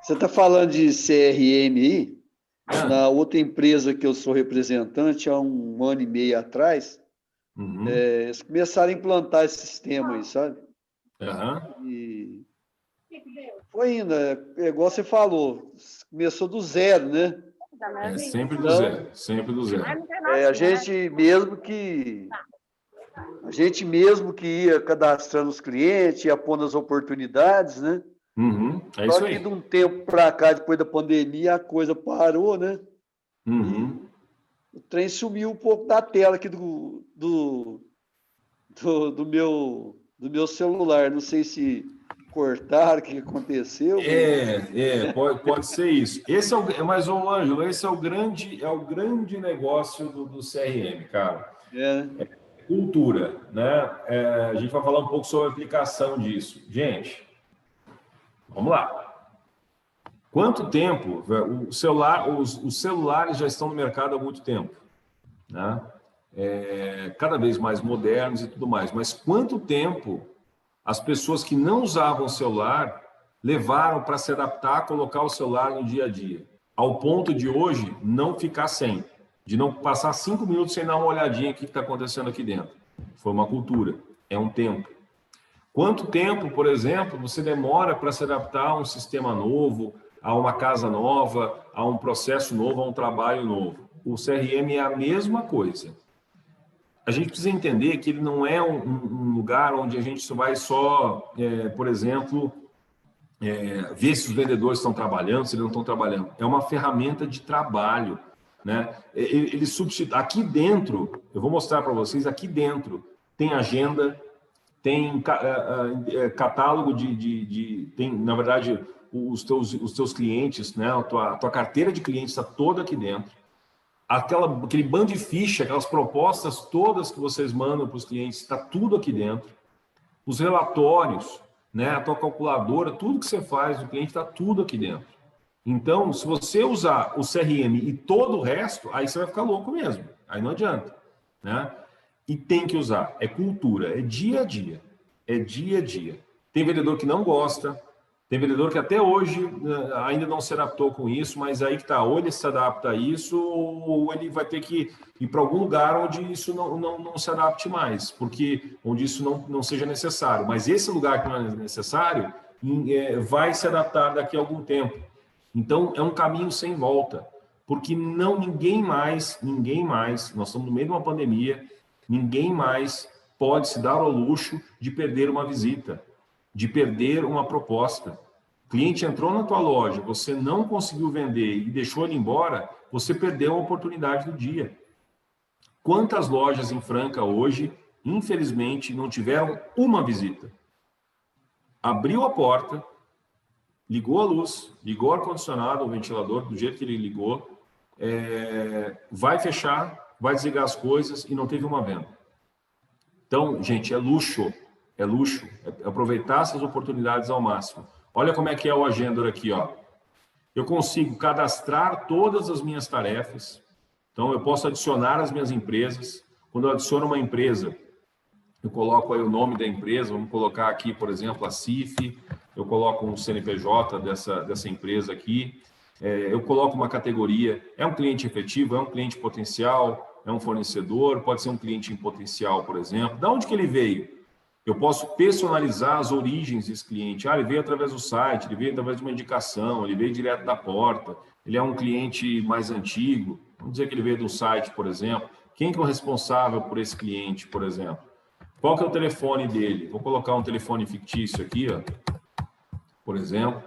Você está falando de CRM aí? Na outra empresa que eu sou representante, há 1 ano e meio atrás, eles começaram a implantar esse sistema aí, sabe? E foi indo, igual você falou, começou do zero, né? Sempre do zero, sempre do zero. A gente mesmo que ia cadastrando os clientes, ia pondo as oportunidades, né? É isso aí. Só que de um tempo para cá, depois da pandemia, a coisa parou, né? O trem sumiu um pouco da tela aqui do meu celular. Não sei se cortaram, o que aconteceu? Pode ser isso. Esse é mas, ô Ângelo, esse é o grande negócio do CRM, cara. Cultura, né? A gente vai falar um pouco sobre a aplicação disso. Gente, vamos lá. Quanto tempo? Os celulares já estão no mercado há muito tempo, né? Cada vez mais modernos e tudo mais. Mas quanto tempo as pessoas que não usavam o celular levaram para se adaptar a colocar o celular no dia a dia? Ao ponto de hoje não ficar sem, de não passar 5 minutos sem dar uma olhadinha no que está acontecendo aqui dentro. Foi uma cultura, é um tempo. Quanto tempo, por exemplo, você demora para se adaptar a um sistema novo, a uma casa nova, a um processo novo, a um trabalho novo? O CRM é a mesma coisa. A gente precisa entender que ele não é um lugar onde a gente vai só, por exemplo, ver se os vendedores estão trabalhando, se eles não estão trabalhando. É uma ferramenta de trabalho, né? Ele substitui. Aqui dentro, eu vou mostrar para vocês, aqui dentro tem agenda, tem catálogo tem, na verdade, os teus clientes, né? A tua carteira de clientes está toda aqui dentro. Aquele bando de ficha, aquelas propostas todas que vocês mandam para os clientes, está tudo aqui dentro. Os relatórios, né? A tua calculadora, tudo que você faz do cliente está tudo aqui dentro. Então, se você usar o CRM e todo o resto, aí você vai ficar louco mesmo. Aí não adianta, né? E tem que usar. É cultura, é dia a dia. É dia a dia. Tem vendedor que não gosta, tem vendedor que até hoje ainda não se adaptou com isso, mas aí que está, ou ele se adapta a isso, ou ele vai ter que ir para algum lugar onde isso não se adapte mais, porque onde isso não seja necessário. Mas esse lugar que não é necessário vai se adaptar daqui a algum tempo. Então, é um caminho sem volta, porque ninguém mais, nós estamos no meio de uma pandemia, ninguém mais pode se dar ao luxo de perder uma visita, de perder uma proposta. O cliente entrou na tua loja, você não conseguiu vender e deixou ele embora, você perdeu a oportunidade do dia. Quantas lojas em Franca hoje, infelizmente, não tiveram uma visita? Abriu a porta, ligou a luz, ligou o ar-condicionado, o ventilador, do jeito que ele ligou, vai fechar, vai desligar as coisas e não teve uma venda. Então, gente, é luxo, é aproveitar essas oportunidades ao máximo. Olha como é que é o Agendor aqui, ó. Eu consigo cadastrar todas as minhas tarefas, então eu posso adicionar as minhas empresas. Quando eu adiciono uma empresa, eu coloco aí o nome da empresa, vamos colocar aqui, por exemplo, a CIF, eu coloco um CNPJ dessa empresa aqui, eu coloco uma categoria, é um cliente efetivo, é um cliente potencial, é um fornecedor, pode ser um cliente em potencial, por exemplo. Da onde que ele veio? Eu posso personalizar as origens desse cliente. Ele veio através do site, ele veio através de uma indicação, ele veio direto da porta, ele é um cliente mais antigo, vamos dizer que ele veio do site, por exemplo. Quem que é o responsável por esse cliente, por exemplo? Qual que é o telefone dele? Vou colocar um telefone fictício aqui, ó, por exemplo.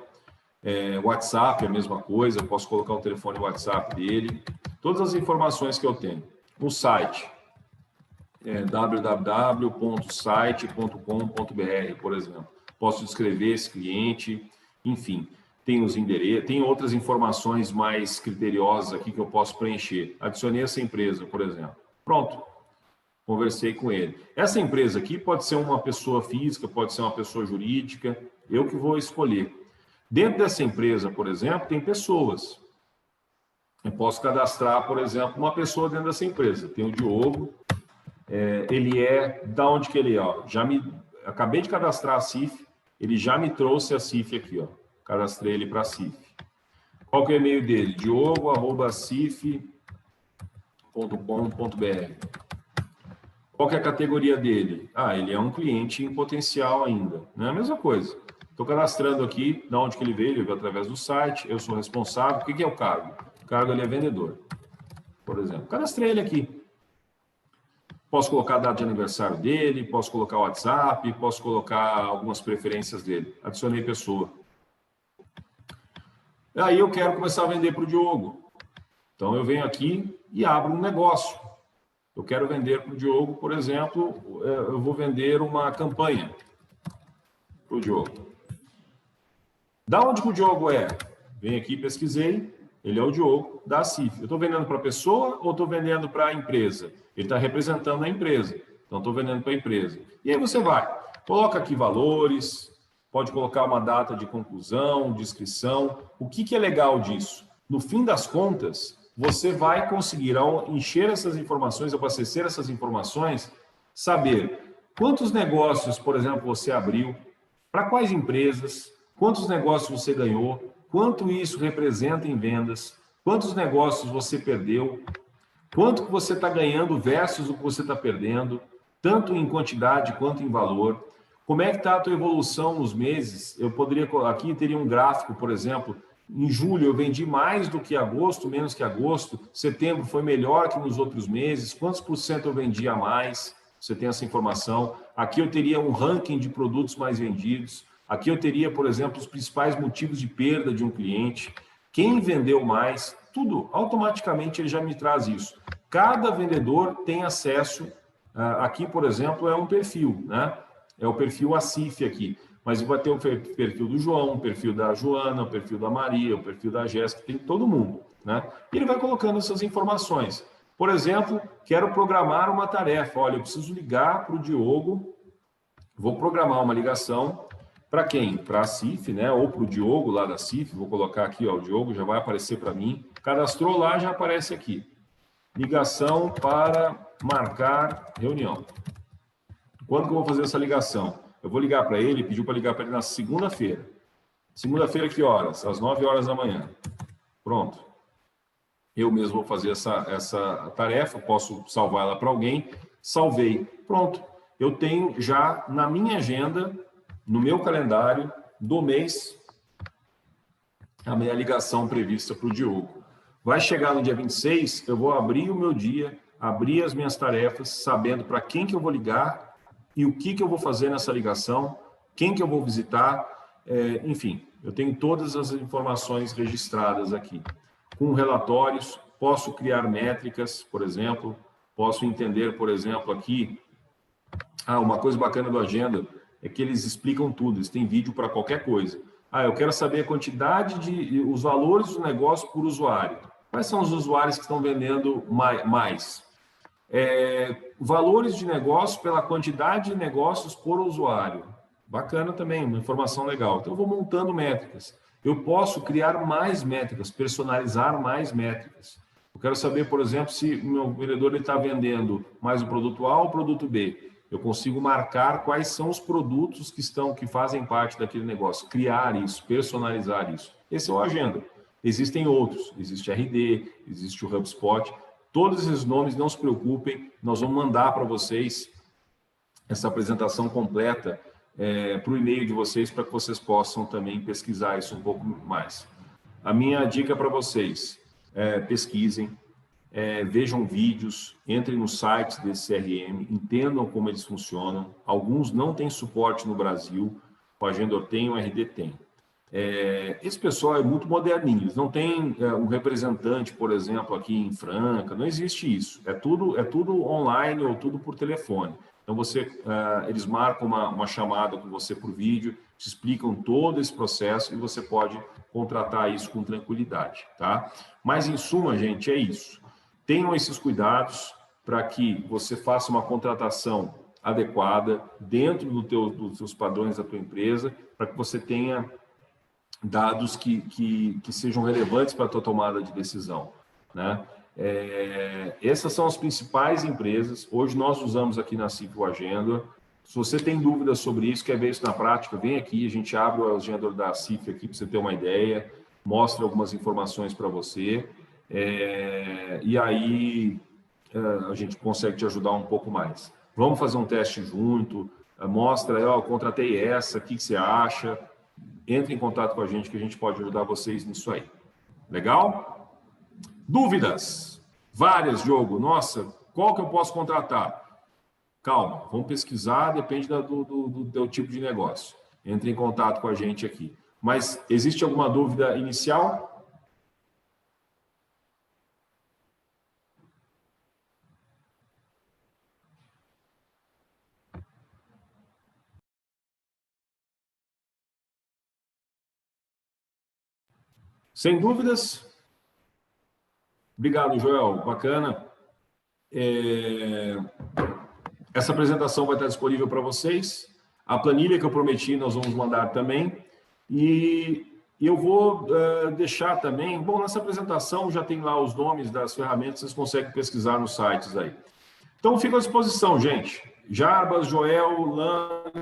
WhatsApp é a mesma coisa, eu posso colocar o telefone WhatsApp dele. Todas as informações que eu tenho. No site, www.site.com.br, por exemplo. Posso descrever esse cliente, enfim. Tem os endereços, tem outras informações mais criteriosas aqui que eu posso preencher. Adicionei essa empresa, por exemplo. Pronto. Conversei com ele. Essa empresa aqui pode ser uma pessoa física, pode ser uma pessoa jurídica, eu que vou escolher. Dentro dessa empresa, por exemplo, tem pessoas. Eu posso cadastrar, por exemplo, uma pessoa dentro dessa empresa. Tem o Diogo, ele da onde que ele é? Ó, acabei de cadastrar a CIF, ele já me trouxe a CIF aqui, ó. Cadastrei ele para a CIF. Qual que é o e-mail dele? diogo@cif.com.br. Qual que é a categoria dele? Ele é um cliente em potencial ainda. Não é a mesma coisa. Estou cadastrando aqui, de onde que ele veio através do site, eu sou responsável. O que é o cargo? O cargo ele é vendedor, por exemplo. Cadastrei ele aqui. Posso colocar a data de aniversário dele, posso colocar o WhatsApp, posso colocar algumas preferências dele. Adicionei pessoa. Aí eu quero começar a vender para o Diogo. Então eu venho aqui e abro um negócio. Eu quero vender para o Diogo, por exemplo, eu vou vender uma campanha para o Diogo. Da onde que o Diogo é? Vem aqui, pesquisei, ele é o Diogo da CIF. Eu estou vendendo para a pessoa ou estou vendendo para a empresa? Ele está representando a empresa, então estou vendendo para a empresa. E aí você vai, coloca aqui valores, pode colocar uma data de conclusão, de inscrição. O que é legal disso? No fim das contas, você vai conseguir, ao encher essas informações, abastecer essas informações, saber quantos negócios, por exemplo, você abriu, para quais empresas, quantos negócios você ganhou, quanto isso representa em vendas, quantos negócios você perdeu, quanto que você está ganhando versus o que você está perdendo, tanto em quantidade quanto em valor. Como é que está a tua evolução nos meses? Eu poderia, aqui teria um gráfico, por exemplo, em julho eu vendi mais do que agosto, menos que agosto, setembro foi melhor que nos outros meses, quantos por cento eu vendi a mais? Você tem essa informação. Aqui eu teria um ranking de produtos mais vendidos. Aqui eu teria, por exemplo, os principais motivos de perda de um cliente, quem vendeu mais, tudo, automaticamente ele já me traz isso. Cada vendedor tem acesso, aqui, por exemplo, é um perfil, né? É o perfil ACIF aqui, mas vai ter o perfil do João, o perfil da Joana, o perfil da Maria, o perfil da Jéssica, tem todo mundo, né? E ele vai colocando essas informações. Por exemplo, quero programar uma tarefa. Olha, eu preciso ligar para o Diogo, vou programar uma ligação para quem? Para a CIF, né? Ou para o Diogo lá da CIF, vou colocar aqui, ó, o Diogo já vai aparecer para mim. Cadastrou lá, já aparece aqui. Ligação para marcar reunião. Quando que eu vou fazer essa ligação? Eu vou ligar para ele, pediu para ligar para ele na segunda-feira. Segunda-feira, que horas? Às 9 horas da manhã. Pronto. Eu mesmo vou fazer essa tarefa, posso salvar ela para alguém. Salvei. Pronto. Eu tenho já na minha agenda, no meu calendário do mês, a minha ligação prevista para o Diogo. Vai chegar no dia 26, eu vou abrir o meu dia, abrir as minhas tarefas, sabendo para quem que eu vou ligar e o que eu vou fazer nessa ligação, quem que eu vou visitar, enfim, eu tenho todas as informações registradas aqui. Com relatórios, posso criar métricas, por exemplo, posso entender, por exemplo, aqui, uma coisa bacana do Agenda é que eles explicam tudo, eles têm vídeo para qualquer coisa. Eu quero saber a quantidade os valores do negócio por usuário. Quais são os usuários que estão vendendo mais? Valores de negócio pela quantidade de negócios por usuário. Bacana também, uma informação legal. Então, eu vou montando métricas. Eu posso criar mais métricas, personalizar mais métricas. Eu quero saber, por exemplo, se o meu vendedor está vendendo mais o produto A ou o produto B. Eu consigo marcar quais são os produtos que fazem parte daquele negócio, criar isso, personalizar isso. Esse é o Agenda. Existem outros, existe RD, existe o HubSpot. Todos esses nomes, não se preocupem, nós vamos mandar para vocês essa apresentação completa para o e-mail de vocês, para que vocês possam também pesquisar isso um pouco mais. A minha dica para vocês, pesquisem, vejam vídeos, entrem nos sites desse CRM, entendam como eles funcionam. Alguns não têm suporte no Brasil, o Agendor tem, o RD tem. Esse pessoal é muito moderninho, eles não tem um representante, por exemplo, aqui em Franca, não existe isso. É tudo online ou tudo por telefone. Então, eles marcam uma chamada com você por vídeo, te explicam todo esse processo e você pode contratar isso com tranquilidade, tá? Mas, em suma, gente, é isso. Tenham esses cuidados para que você faça uma contratação adequada dentro dos seus padrões da tua empresa, para que você tenha dados que sejam relevantes para a tua tomada de decisão, né? Essas são as principais empresas. Hoje nós usamos aqui na CIF o Agenda. Se você tem dúvidas sobre isso, quer ver isso na prática, vem aqui, a gente abre o Agenda da CIF aqui para você ter uma ideia, mostra algumas informações para você, e aí a gente consegue te ajudar um pouco mais. Vamos fazer um teste junto, mostra, eu contratei essa, o que você acha? Entre em contato com a gente que a gente pode ajudar vocês nisso aí. Legal? Dúvidas? Várias, Diogo. Nossa, qual que eu posso contratar? Calma, vamos pesquisar, depende do teu tipo de negócio. Entre em contato com a gente aqui. Mas existe alguma dúvida inicial? Sem dúvidas. Obrigado, Joel. Bacana. Essa apresentação vai estar disponível para vocês. A planilha que eu prometi, nós vamos mandar também. E eu vou deixar também... Bom, nessa apresentação já tem lá os nomes das ferramentas, vocês conseguem pesquisar nos sites aí. Então, fico à disposição, gente. Jarbas, Joel, Lana,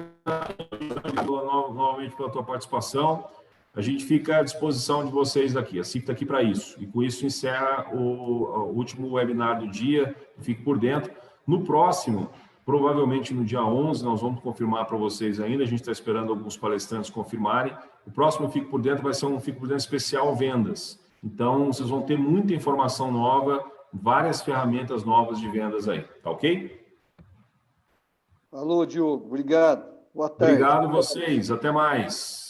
novamente pela tua participação. A gente fica à disposição de vocês aqui. A CIP está aqui para isso. E com isso encerra o último webinar do dia. Fique por dentro. No próximo, provavelmente no dia 11, nós vamos confirmar para vocês ainda. A gente está esperando alguns palestrantes confirmarem. O próximo Fique por Dentro vai ser um Fique por Dentro especial vendas. Então, vocês vão ter muita informação nova, várias ferramentas novas de vendas aí. Tá ok? Alô, Diogo. Obrigado. Boa tarde. Obrigado a vocês. Até mais.